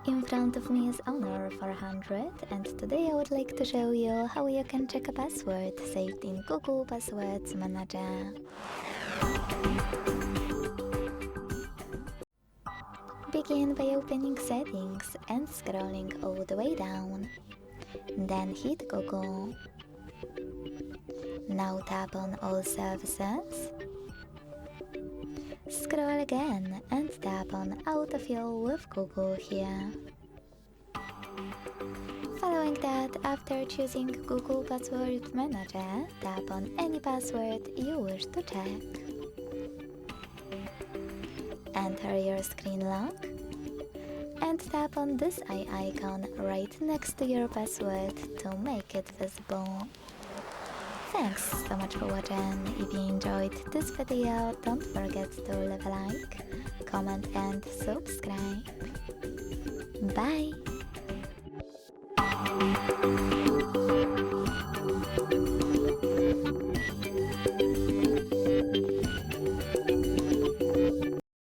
In front of me is Honor 400, and today I would like to show you how you can check a password saved in Google Passwords Manager. Begin by opening Settings and scrolling all the way down. Then hit Google. Now tap on All Services. Scroll again and tap on Autofill with Google here. Following that, after choosing Google Password Manager, tap on any password you wish to check. Enter your screen lock and tap on this eye icon right next to your password to make it visible. Thanks so much for watching. If you enjoyed this video, don't forget to leave a like, comment and subscribe. Bye!